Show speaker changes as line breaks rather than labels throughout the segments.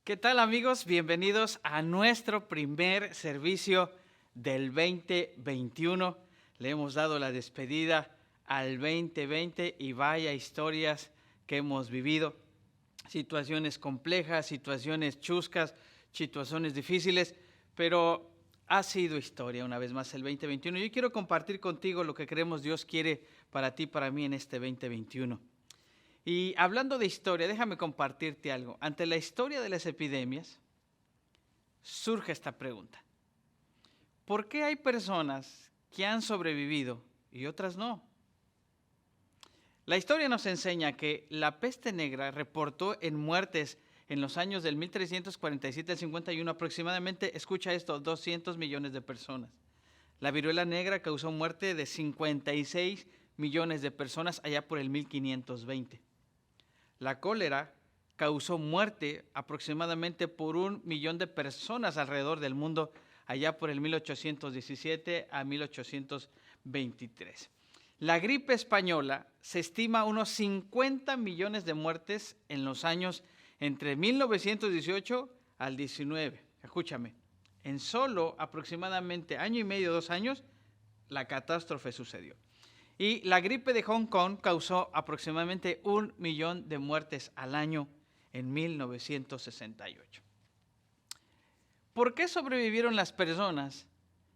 ¿Qué tal, amigos? Bienvenidos a nuestro primer servicio del 2021. Le hemos dado la despedida al 2020 y vaya historias que hemos vivido. Situaciones complejas, situaciones chuscas, situaciones difíciles, pero ha sido historia una vez más el 2021. Yo quiero compartir contigo lo que creemos Dios quiere para ti, para mí en este 2021. Y hablando de historia, déjame compartirte algo. Ante la historia de las epidemias, surge esta pregunta. ¿Por qué hay personas que han sobrevivido y otras no? La historia nos enseña que la peste negra reportó en muertes en los años del 1347 al 51 aproximadamente, escucha esto, 200 millones de personas. La viruela negra causó muerte de 56 millones de personas allá por el 1520. La cólera causó muerte aproximadamente por 1 millón de personas alrededor del mundo allá por el 1817 a 1823. La gripe española se estima unos 50 millones de muertes en los años entre 1918 al 19. Escúchame, en solo aproximadamente año y medio, 2 años, la catástrofe sucedió. Y la gripe de Hong Kong causó aproximadamente 1 millón de muertes al año en 1968. ¿Por qué sobrevivieron las personas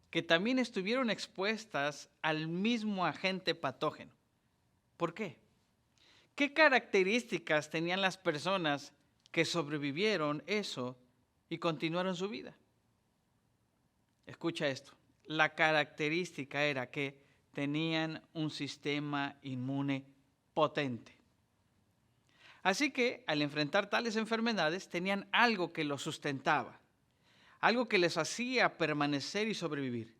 que también estuvieron expuestas al mismo agente patógeno? ¿Por qué? ¿Qué características tenían las personas que sobrevivieron eso y continuaron su vida? Escucha esto. La característica era que tenían un sistema inmune potente. Así que al enfrentar tales enfermedades tenían algo que los sustentaba, algo que les hacía permanecer y sobrevivir.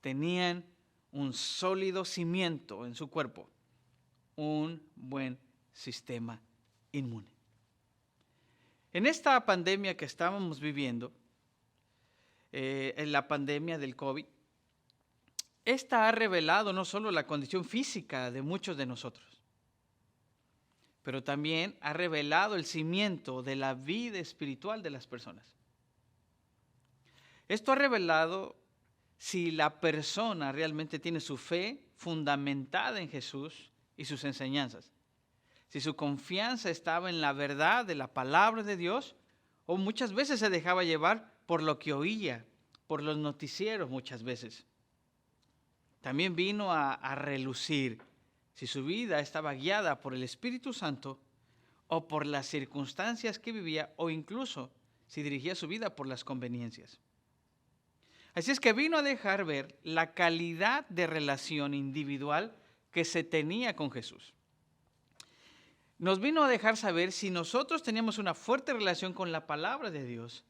Tenían un sólido cimiento en su cuerpo, un buen sistema inmune. En esta pandemia que estábamos viviendo, en la pandemia del COVID, esta ha revelado no solo la condición física de muchos de nosotros, pero también ha revelado el cimiento de la vida espiritual de las personas. Esto ha revelado si la persona realmente tiene su fe fundamentada en Jesús y sus enseñanzas, si su confianza estaba en la verdad de la palabra de Dios, o muchas veces se dejaba llevar por lo que oía, por los noticieros muchas veces. También vino a relucir si su vida estaba guiada por el Espíritu Santo o por las circunstancias que vivía, o incluso si dirigía su vida por las conveniencias. Así es que vino a dejar ver la calidad de relación individual que se tenía con Jesús. Nos vino a dejar saber si nosotros teníamos una fuerte relación con la palabra de Dios,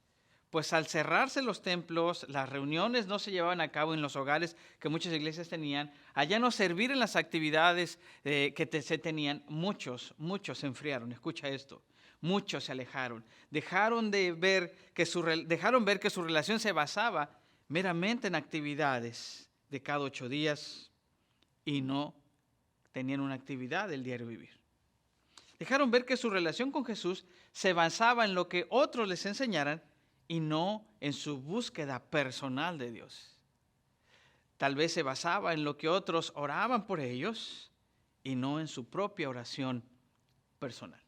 pues al cerrarse los templos, las reuniones no se llevaban a cabo en los hogares que muchas iglesias tenían, allá no servir en las actividades se tenían, muchos se enfriaron. Escucha esto, muchos se alejaron, dejaron ver que su relación se basaba meramente en actividades de cada 8 días y no tenían una actividad del diario vivir. Dejaron ver que su relación con Jesús se basaba en lo que otros les enseñaran y no en su búsqueda personal de Dios. Tal vez se basaba en lo que otros oraban por ellos y no en su propia oración personal.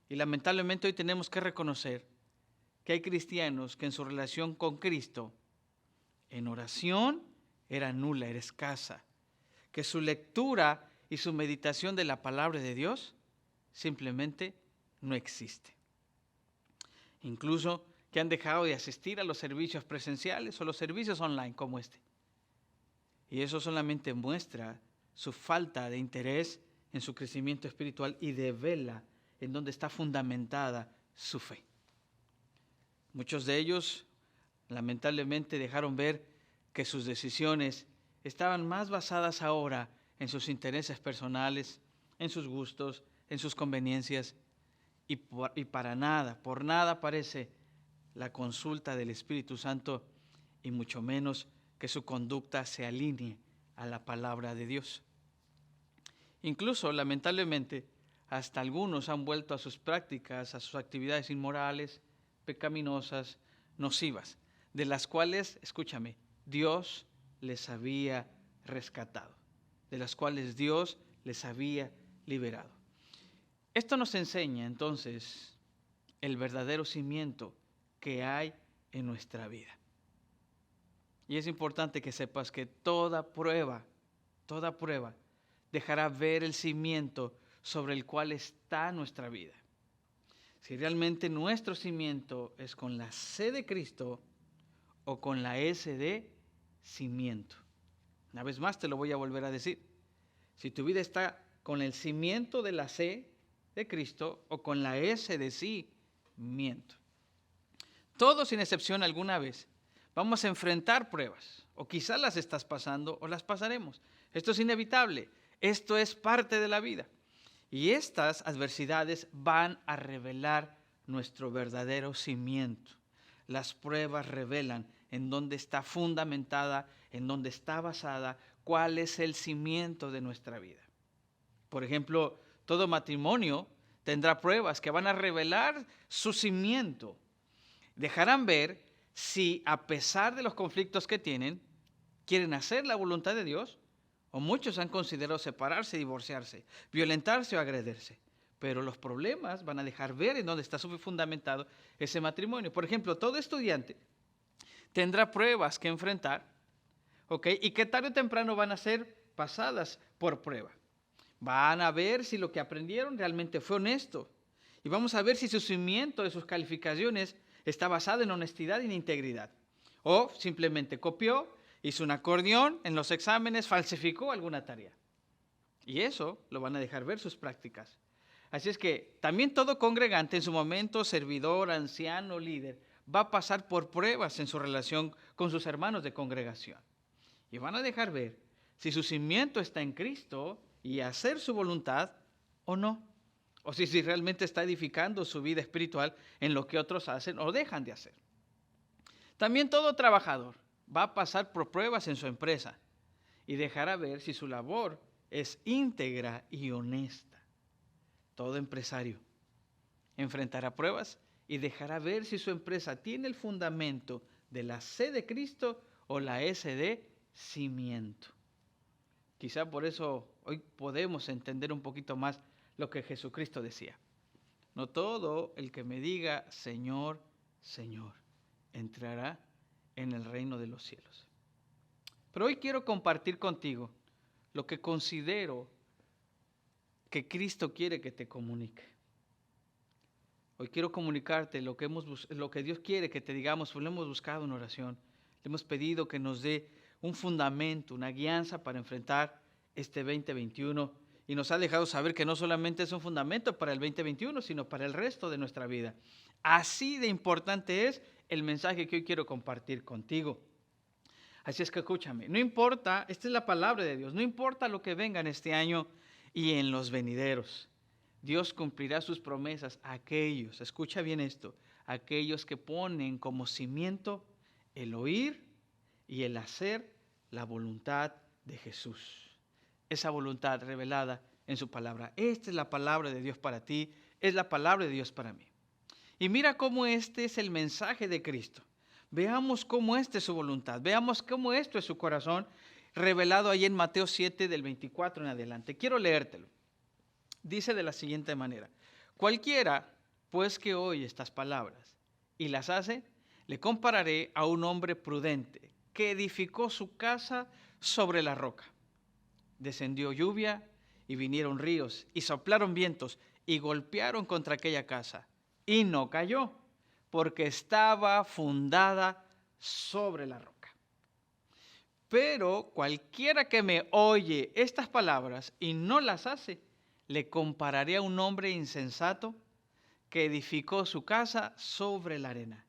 Y lamentablemente hoy tenemos que reconocer que hay cristianos que en su relación con Cristo, en oración, era nula, era escasa. Que su lectura y su meditación de la palabra de Dios simplemente no existe. Incluso que han dejado de asistir a los servicios presenciales o los servicios online como este. Y eso solamente muestra su falta de interés en su crecimiento espiritual y devela en dónde está fundamentada su fe. Muchos de ellos lamentablemente dejaron ver que sus decisiones estaban más basadas ahora en sus intereses personales, en sus gustos, en sus conveniencias, y por nada parece la consulta del Espíritu Santo, y mucho menos que su conducta se alinee a la palabra de Dios. Incluso, lamentablemente, hasta algunos han vuelto a sus prácticas, a sus actividades inmorales, pecaminosas, nocivas, de las cuales, escúchame, Dios les había rescatado, de las cuales Dios les había liberado. Esto nos enseña entonces el verdadero cimiento que hay en nuestra vida. Y es importante que sepas que toda prueba dejará ver el cimiento sobre el cual está nuestra vida. Si realmente nuestro cimiento es con la C de Cristo o con la S de cimiento. Una vez más te lo voy a volver a decir. Si tu vida está con el cimiento de la C de Cristo o con la S de cimiento. Todos sin excepción alguna vez vamos a enfrentar pruebas, o quizás las estás pasando o las pasaremos. Esto es inevitable, esto es parte de la vida. Y estas adversidades van a revelar nuestro verdadero cimiento. Las pruebas revelan en dónde está fundamentada, en dónde está basada, cuál es el cimiento de nuestra vida. Por ejemplo, todo matrimonio tendrá pruebas que van a revelar su cimiento. Dejarán ver si a pesar de los conflictos que tienen, quieren hacer la voluntad de Dios, o muchos han considerado separarse, divorciarse, violentarse o agredirse. Pero los problemas van a dejar ver en dónde está fundamentado ese matrimonio. Por ejemplo, todo estudiante tendrá pruebas que enfrentar, ¿ok? Y que tarde o temprano van a ser pasadas por prueba. Van a ver si lo que aprendieron realmente fue honesto. Y vamos a ver si su cimiento de sus calificaciones está basado en honestidad y en integridad. O simplemente copió, hizo un acordeón en los exámenes, falsificó alguna tarea. Y eso lo van a dejar ver sus prácticas. Así es que también todo congregante en su momento, servidor, anciano, líder, va a pasar por pruebas en su relación con sus hermanos de congregación. Y van a dejar ver si su cimiento está en Cristo y hacer su voluntad o no. O si realmente está edificando su vida espiritual en lo que otros hacen o dejan de hacer. También todo trabajador va a pasar por pruebas en su empresa y dejará ver si su labor es íntegra y honesta. Todo empresario enfrentará pruebas y dejará ver si su empresa tiene el fundamento de la C de Cristo o la S de cimiento. Quizá por eso hoy podemos entender un poquito más lo que Jesucristo decía. No todo el que me diga Señor, Señor, entrará en el reino de los cielos. Pero hoy quiero compartir contigo lo que considero que Cristo quiere que te comunique. Hoy quiero comunicarte lo que Dios quiere que te digamos, pues lo hemos buscado en oración. Le hemos pedido que nos dé un fundamento, una guianza para enfrentar este 2021 y nos ha dejado saber que no solamente es un fundamento para el 2021, sino para el resto de nuestra vida. Así de importante es el mensaje que hoy quiero compartir contigo. Así es que escúchame, no importa, esta es la palabra de Dios, no importa lo que venga en este año y en los venideros. Dios cumplirá sus promesas a aquellos, escucha bien esto, aquellos que ponen como cimiento el oír y el hacer la voluntad de Jesús. Esa voluntad revelada en su palabra. Esta es la palabra de Dios para ti, es la palabra de Dios para mí. Y mira cómo este es el mensaje de Cristo. Veamos cómo esta es su voluntad, veamos cómo esto es su corazón, revelado ahí en Mateo 7 del 24 en adelante. Quiero leértelo. Dice de la siguiente manera: cualquiera, pues, que oye estas palabras y las hace, le compararé a un hombre prudente que edificó su casa sobre la roca. Descendió lluvia y vinieron ríos y soplaron vientos y golpearon contra aquella casa y no cayó, porque estaba fundada sobre la roca. Pero cualquiera que me oye estas palabras y no las hace, le compararé a un hombre insensato que edificó su casa sobre la arena.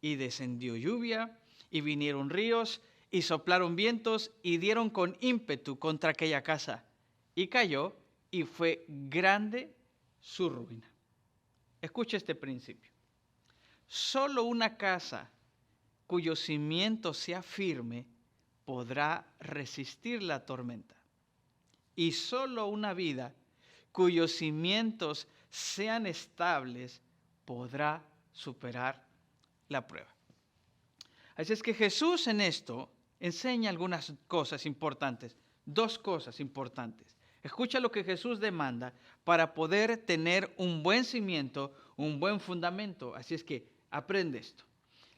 Y descendió lluvia, y vinieron ríos, y soplaron vientos, y dieron con ímpetu contra aquella casa. Y cayó, y fue grande su ruina. Escucha este principio. Solo una casa cuyo cimiento sea firme podrá resistir la tormenta. Y solo una vida cuyos cimientos sean estables podrá superar la prueba. Así es que Jesús en esto enseña algunas cosas importantes, dos cosas importantes. Escucha lo que Jesús demanda para poder tener un buen cimiento, un buen fundamento. Así es que aprende esto.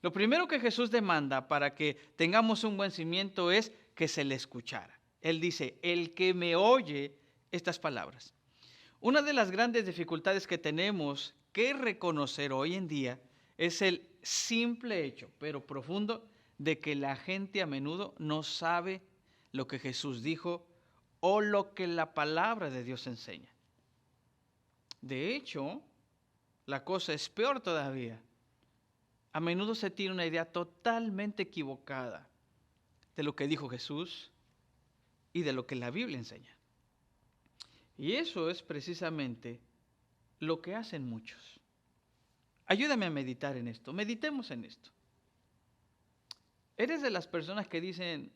Lo primero que Jesús demanda para que tengamos un buen cimiento es que se le escuchara. Él dice, el que me oye estas palabras. Una de las grandes dificultades que tenemos que reconocer hoy en día es el simple hecho, pero profundo, de que la gente a menudo no sabe lo que Jesús dijo o lo que la palabra de Dios enseña. De hecho, la cosa es peor todavía. A menudo se tiene una idea totalmente equivocada de lo que dijo Jesús y de lo que la Biblia enseña. Y eso es precisamente lo que hacen muchos. Ayúdame a meditar en esto. Meditemos en esto. ¿Eres de las personas que dicen,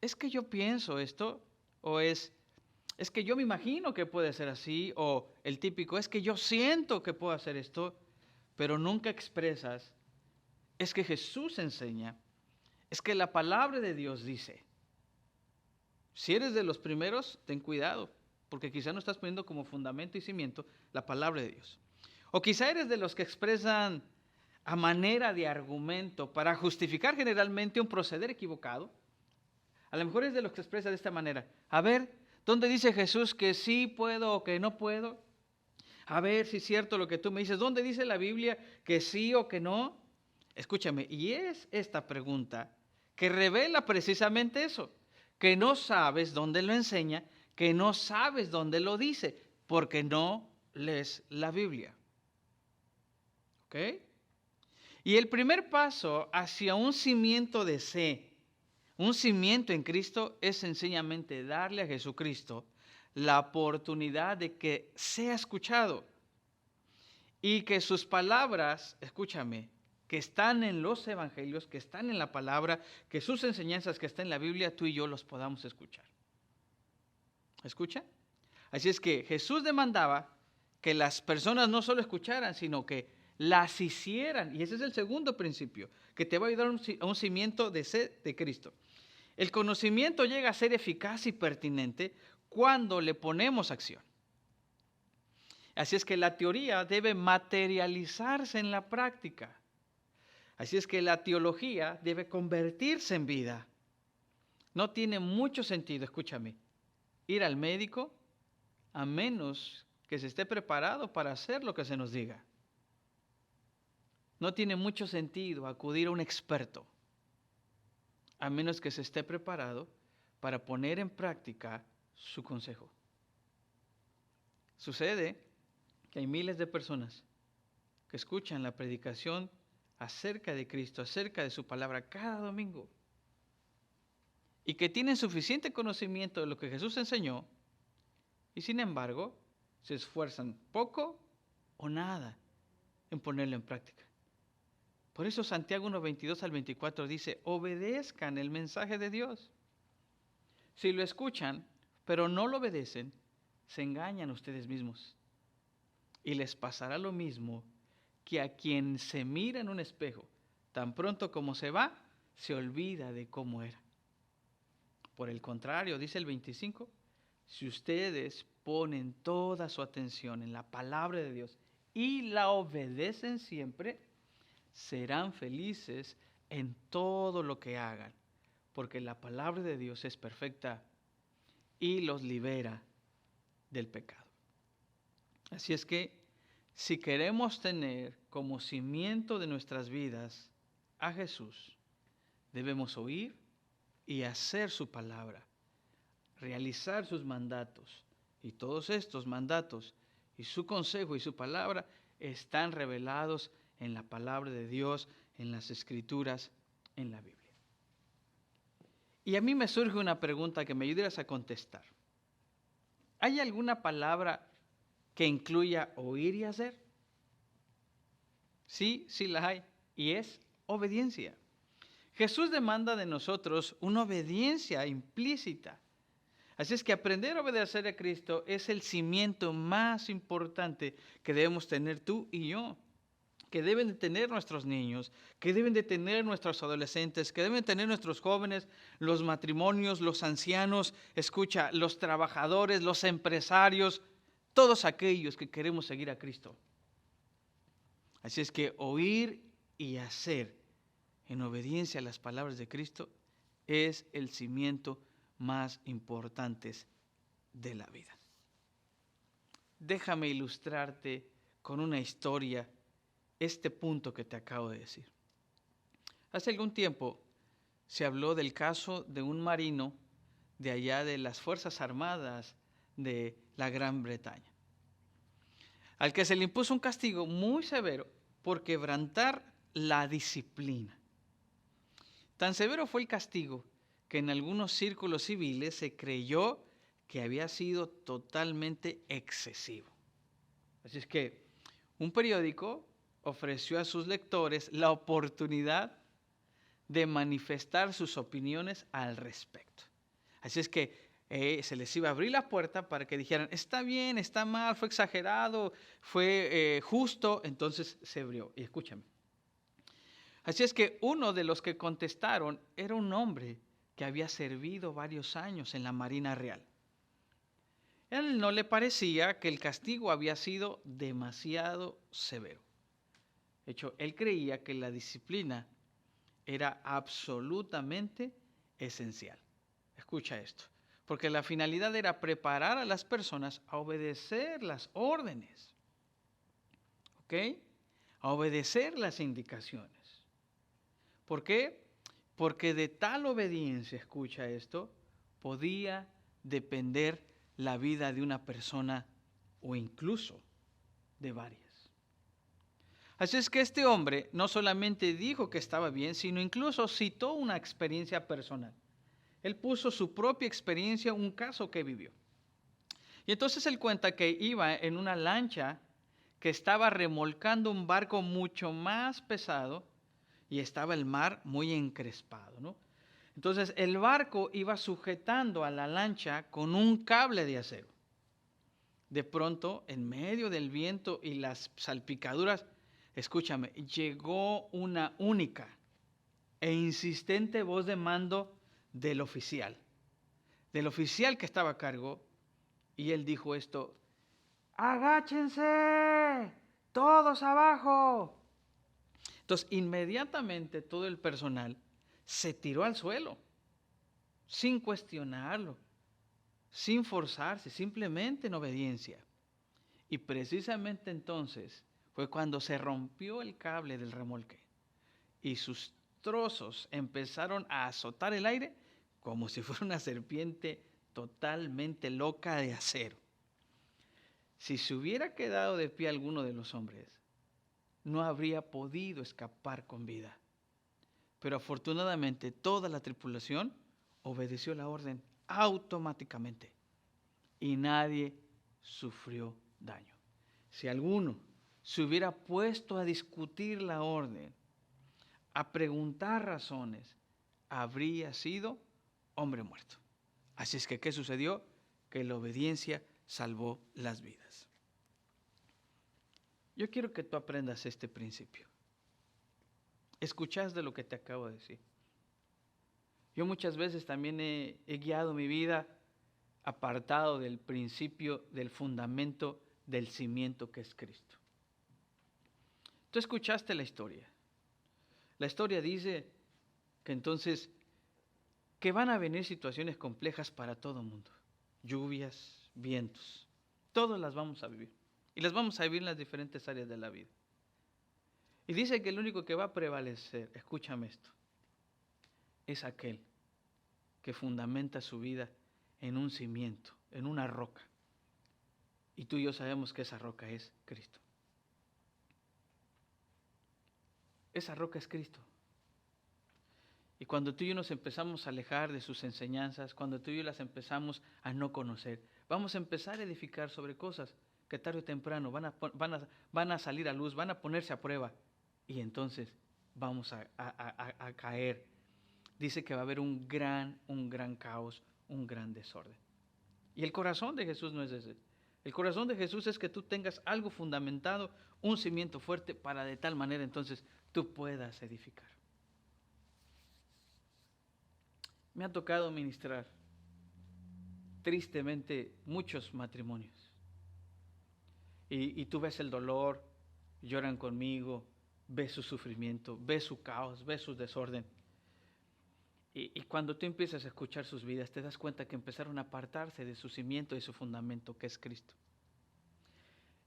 es que yo pienso esto? ¿O es que yo me imagino que puede ser así? O el típico, es que yo siento que puedo hacer esto, pero nunca expresas, es que Jesús enseña, es que la palabra de Dios dice. Si eres de los primeros, ten cuidado, porque quizá no estás poniendo como fundamento y cimiento la palabra de Dios. O quizá eres de los que expresan a manera de argumento para justificar generalmente un proceder equivocado. A lo mejor es de los que expresa de esta manera. A ver, ¿dónde dice Jesús que sí puedo o que no puedo? A ver si es cierto lo que tú me dices. ¿Dónde dice la Biblia que sí o que no? Escúchame, y es esta pregunta que revela precisamente eso, que no sabes dónde lo enseña, que no sabes dónde lo dice, porque no lees la Biblia. ¿Ok? Y el primer paso hacia un cimiento de fe, un cimiento en Cristo, es sencillamente darle a Jesucristo la oportunidad de que sea escuchado y que sus palabras, escúchame, que están en los evangelios, que están en la palabra, que sus enseñanzas que están en la Biblia, tú y yo los podamos escuchar. ¿Escucha? Así es que Jesús demandaba que las personas no solo escucharan, sino que las hicieran. Y ese es el segundo principio, que te va a ayudar a un cimiento de sed de Cristo. El conocimiento llega a ser eficaz y pertinente cuando le ponemos acción. Así es que la teoría debe materializarse en la práctica. Así es que la teología debe convertirse en vida. No tiene mucho sentido, escúchame, ir al médico a menos que se esté preparado para hacer lo que se nos diga. No tiene mucho sentido acudir a un experto a menos que se esté preparado para poner en práctica su consejo. Sucede que hay miles de personas que escuchan la predicación acerca de Cristo, acerca de su palabra cada domingo, y que tienen suficiente conocimiento de lo que Jesús enseñó, y sin embargo se esfuerzan poco o nada en ponerlo en práctica. Por eso Santiago 1:22 al 24 dice, obedezcan el mensaje de Dios. Si lo escuchan, pero no lo obedecen, se engañan ustedes mismos. Y les pasará lo mismo que a quien se mira en un espejo, tan pronto como se va, se olvida de cómo era. Por el contrario, dice el 25, si ustedes ponen toda su atención en la palabra de Dios y la obedecen siempre, serán felices en todo lo que hagan, porque la palabra de Dios es perfecta y los libera del pecado. Así es que si queremos tener como cimiento de nuestras vidas a Jesús, debemos oír y hacer su palabra, realizar sus mandatos. Y todos estos mandatos y su consejo y su palabra están revelados en la palabra de Dios, en las Escrituras, en la Biblia. Y a mí me surge una pregunta que me ayudes a contestar. ¿Hay alguna palabra que incluya oír y hacer? Sí, sí la hay. Y es obediencia. Jesús demanda de nosotros una obediencia implícita. Así es que aprender a obedecer a Cristo es el cimiento más importante que debemos tener tú y yo. que deben de tener nuestros niños, que deben de tener nuestros adolescentes, que deben tener nuestros jóvenes, los matrimonios, los ancianos, escucha, los trabajadores, los empresarios, todos aquellos que queremos seguir a Cristo. Así es que oír y hacer en obediencia a las palabras de Cristo es el cimiento más importante de la vida. Déjame ilustrarte con una historia este punto que te acabo de decir. Hace algún tiempo se habló del caso de un marino de allá de las Fuerzas Armadas de la Gran Bretaña, al que se le impuso un castigo muy severo por quebrantar la disciplina. Tan severo fue el castigo que en algunos círculos civiles se creyó que había sido totalmente excesivo. Así es que un periódico ofreció a sus lectores la oportunidad de manifestar sus opiniones al respecto. Así es que se les iba a abrir la puerta para que dijeran, está bien, está mal, fue exagerado, fue justo. Entonces se abrió. Y escúchame. Así es que uno de los que contestaron era un hombre que había servido varios años en la Marina Real. A él no le parecía que el castigo había sido demasiado severo. De hecho, él creía que la disciplina era absolutamente esencial. Escucha esto, porque la finalidad era preparar a las personas a obedecer las órdenes, ¿ok? A obedecer las indicaciones. ¿Por qué? Porque de tal obediencia, escucha esto, podía depender la vida de una persona o incluso de varias. Así es que este hombre no solamente dijo que estaba bien, sino incluso citó una experiencia personal. Él puso su propia experiencia, un caso que vivió. Y entonces él cuenta que iba en una lancha que estaba remolcando un barco mucho más pesado y estaba el mar muy encrespado, ¿no? Entonces el barco iba sujetando a la lancha con un cable de acero. De pronto, en medio del viento y las salpicaduras, escúchame, llegó una única e insistente voz de mando del oficial que estaba a cargo, y él dijo esto: ¡agáchense! ¡Todos abajo! Entonces, inmediatamente todo el personal se tiró al suelo, sin cuestionarlo, sin forzarse, simplemente en obediencia. Y precisamente entonces fue cuando se rompió el cable del remolque y sus trozos empezaron a azotar el aire como si fuera una serpiente totalmente loca de acero. Si se hubiera quedado de pie alguno de los hombres, no habría podido escapar con vida. Pero afortunadamente toda la tripulación obedeció la orden automáticamente y nadie sufrió daño. Si alguno se hubiera puesto a discutir la orden, a preguntar razones, habría sido hombre muerto. Así es que, ¿qué sucedió? Que la obediencia salvó las vidas. Yo quiero que tú aprendas este principio. ¿Escuchas de lo que te acabo de decir? Yo muchas veces también he guiado mi vida apartado del principio, del fundamento, del cimiento que es Cristo. Tú escuchaste la historia. La historia dice que entonces que van a venir situaciones complejas para todo el mundo. Lluvias, vientos, todas las vamos a vivir. Y las vamos a vivir en las diferentes áreas de la vida. Y dice que el único que va a prevalecer, escúchame esto, es aquel que fundamenta su vida en un cimiento, en una roca. Y tú y yo sabemos que esa roca es Cristo. Esa roca es Cristo. Y cuando tú y yo nos empezamos a alejar de sus enseñanzas, cuando tú y yo las empezamos a no conocer, vamos a empezar a edificar sobre cosas que tarde o temprano van a salir a luz, van a ponerse a prueba. Y entonces vamos a caer. Dice que va a haber un gran caos, un gran desorden. Y el corazón de Jesús no es ese. El corazón de Jesús es que tú tengas algo fundamentado, un cimiento fuerte, para de tal manera entonces tú puedas edificar. Me ha tocado ministrar, tristemente, muchos matrimonios. Y tú ves el dolor, lloran conmigo, ves su sufrimiento, ves su caos, ves su desorden. Y cuando tú empiezas a escuchar sus vidas, te das cuenta que empezaron a apartarse de su cimiento y su fundamento, que es Cristo.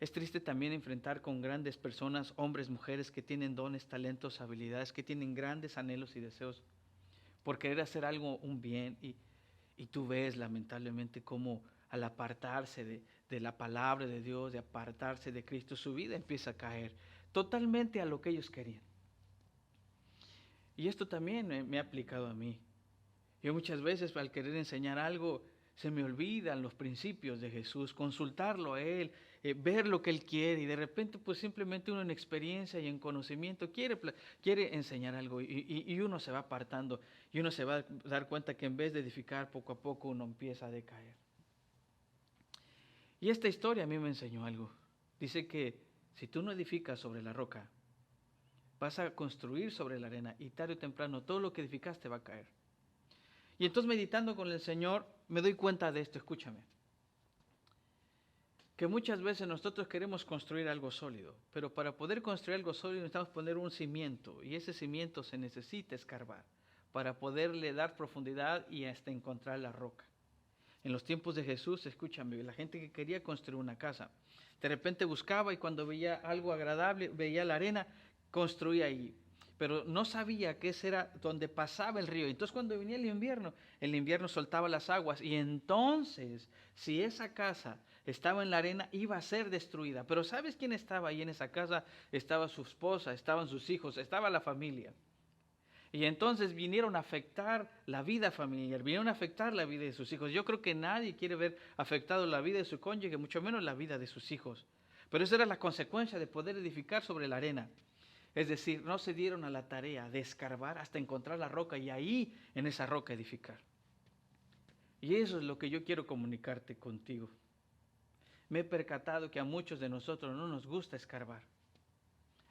Es triste también enfrentar con grandes personas, hombres, mujeres, que tienen dones, talentos, habilidades, que tienen grandes anhelos y deseos por querer hacer algo, un bien, y tú ves lamentablemente cómo al apartarse de la palabra de Dios, de apartarse de Cristo, su vida empieza a caer totalmente a lo que ellos querían. Y esto también me ha aplicado a mí. Yo muchas veces al querer enseñar algo, se me olvidan los principios de Jesús, consultarlo a Él, ver lo que Él quiere, y de repente pues simplemente uno en experiencia y en conocimiento quiere enseñar algo, y uno se va apartando, y uno se va a dar cuenta que en vez de edificar poco a poco uno empieza a decaer. Y esta historia a mí me enseñó algo. Dice que si tú no edificas sobre la roca, vas a construir sobre la arena, y tarde o temprano todo lo que edificaste va a caer. Y entonces, meditando con el Señor, me doy cuenta de esto, escúchame. Que muchas veces nosotros queremos construir algo sólido, pero para poder construir algo sólido necesitamos poner un cimiento, y ese cimiento se necesita escarbar para poderle dar profundidad y hasta encontrar la roca. En los tiempos de Jesús, escúchame, la gente que quería construir una casa, de repente buscaba, y cuando veía algo agradable, veía la arena, construía allí. Pero no sabía que ese era donde pasaba el río. Entonces cuando venía el invierno soltaba las aguas, y entonces si esa casa estaba en la arena iba a ser destruida. Pero ¿sabes quién estaba ahí en esa casa? Estaba su esposa, estaban sus hijos, estaba la familia. Y entonces vinieron a afectar la vida familiar, vinieron a afectar la vida de sus hijos. Yo creo que nadie quiere ver afectado la vida de su cónyuge, mucho menos la vida de sus hijos. Pero esa era la consecuencia de poder edificar sobre la arena. Es decir, no se dieron a la tarea de escarbar hasta encontrar la roca y ahí en esa roca edificar. Y eso es lo que yo quiero comunicarte contigo. Me he percatado que a muchos de nosotros no nos gusta escarbar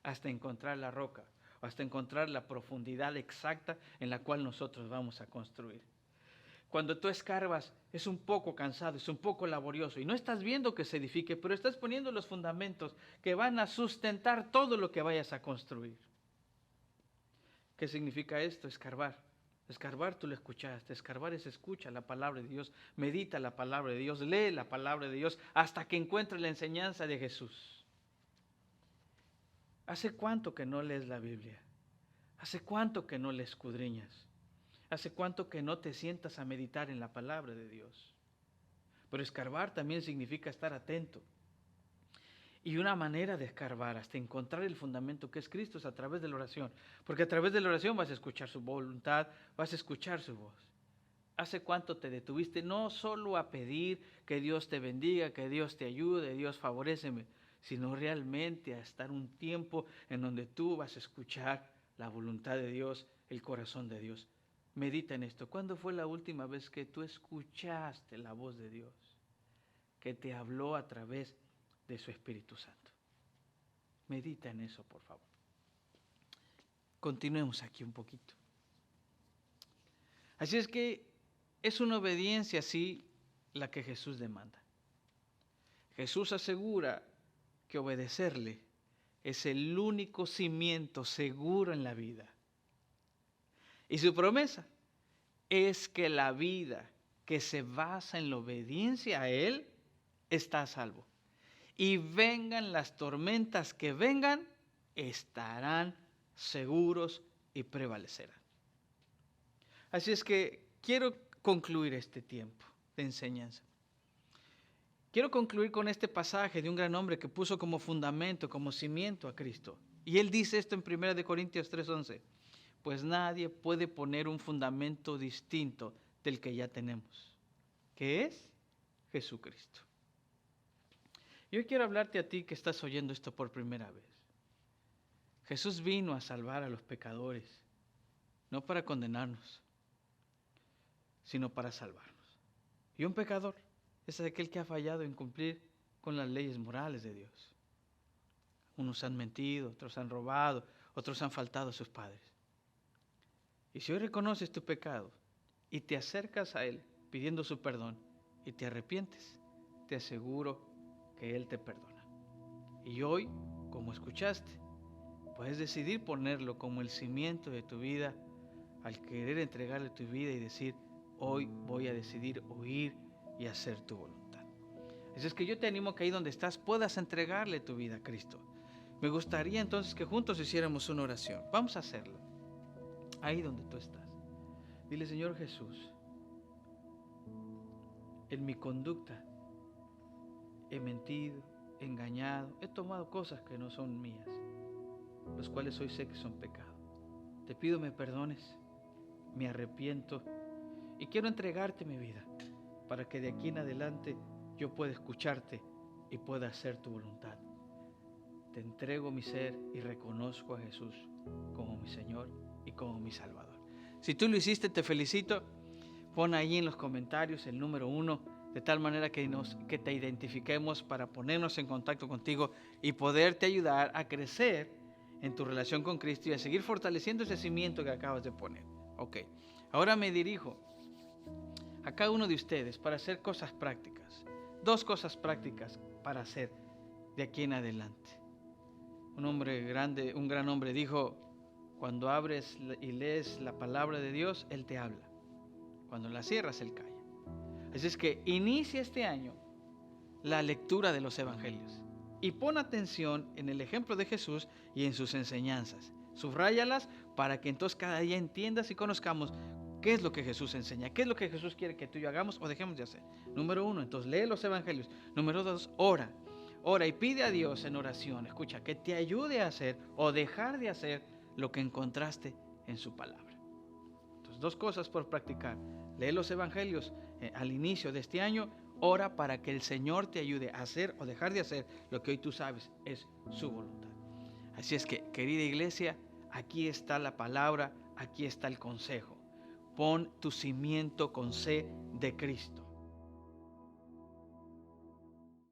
hasta encontrar la roca, o hasta encontrar la profundidad exacta en la cual nosotros vamos a construir. Cuando tú escarbas es un poco cansado, es un poco laborioso, y no estás viendo que se edifique, pero estás poniendo los fundamentos que van a sustentar todo lo que vayas a construir. ¿Qué significa esto? Escarbar. Escarbar, tú lo escuchaste. Escarbar es escucha la palabra de Dios, medita la palabra de Dios, lee la palabra de Dios hasta que encuentres la enseñanza de Jesús. ¿Hace cuánto que no lees la Biblia? ¿Hace cuánto que no la escudriñas? ¿Hace cuánto que no te sientas a meditar en la palabra de Dios? Pero escarbar también significa estar atento. Y una manera de escarbar hasta encontrar el fundamento que es Cristo es a través de la oración. Porque a través de la oración vas a escuchar su voluntad, vas a escuchar su voz. ¿Hace cuánto te detuviste no solo a pedir que Dios te bendiga, que Dios te ayude, Dios favoréceme, sino realmente a estar un tiempo en donde tú vas a escuchar la voluntad de Dios, el corazón de Dios? Medita en esto. ¿Cuándo fue la última vez que tú escuchaste la voz de Dios, que te habló a través de su Espíritu Santo? Medita en eso, por favor. Continuemos aquí un poquito. Así es que es una obediencia así la que Jesús demanda. Jesús asegura que obedecerle es el único cimiento seguro en la vida. Y su promesa es que la vida que se basa en la obediencia a Él está a salvo. Y vengan las tormentas que vengan, estarán seguros y prevalecerán. Así es que quiero concluir este tiempo de enseñanza. Quiero concluir con este pasaje de un gran hombre que puso como fundamento, como cimiento a Cristo. Y él dice esto en 1 Corintios 3:11. Pues nadie puede poner un fundamento distinto del que ya tenemos, que es Jesucristo. Yo quiero hablarte a ti que estás oyendo esto por primera vez. Jesús vino a salvar a los pecadores, no para condenarnos, sino para salvarnos. Y un pecador es aquel que ha fallado en cumplir con las leyes morales de Dios. Unos han mentido, otros han robado, otros han faltado a sus padres. Y si hoy reconoces tu pecado y te acercas a Él pidiendo su perdón y te arrepientes, te aseguro que Él te perdona. Y hoy, como escuchaste, puedes decidir ponerlo como el cimiento de tu vida al querer entregarle tu vida y decir, hoy voy a decidir oír y hacer tu voluntad. Así es que yo te animo a que ahí donde estás puedas entregarle tu vida a Cristo. Me gustaría entonces que juntos hiciéramos una oración. Vamos a hacerlo. Ahí donde tú estás. Dile, Señor Jesús, en mi conducta he mentido, he engañado, he tomado cosas que no son mías, los cuales hoy sé que son pecado. Te pido me perdones, me arrepiento y quiero entregarte mi vida para que de aquí en adelante yo pueda escucharte y pueda hacer tu voluntad. Te entrego mi ser y reconozco a Jesús como mi Señor y como mi Salvador. Si tú lo hiciste, te felicito. Pon ahí en los comentarios el número 1, de tal manera que te identifiquemos para ponernos en contacto contigo y poderte ayudar a crecer en tu relación con Cristo y a seguir fortaleciendo ese cimiento que acabas de poner. Ok, ahora me dirijo a cada uno de ustedes para hacer cosas prácticas. 2 cosas prácticas para hacer de aquí en adelante. Un gran hombre dijo, cuando abres y lees la palabra de Dios, Él te habla. Cuando la cierras, Él calla. Así es que inicia este año la lectura de los evangelios y pon atención en el ejemplo de Jesús y en sus enseñanzas. Subráyalas para que entonces cada día entiendas y conozcamos qué es lo que Jesús enseña, qué es lo que Jesús quiere que tú y yo hagamos o dejemos de hacer. Número 1, entonces lee los evangelios. Número 2, ora. Ora y pide a Dios en oración, escucha, que te ayude a hacer o dejar de hacer lo que encontraste en su palabra. Entonces, 2 cosas por practicar. Lee los evangelios al inicio de este año. Ora para que el Señor te ayude a hacer o dejar de hacer lo que hoy tú sabes es su voluntad. Así es que, querida iglesia, aquí está la palabra, aquí está el consejo. Pon tu cimiento con C de Cristo.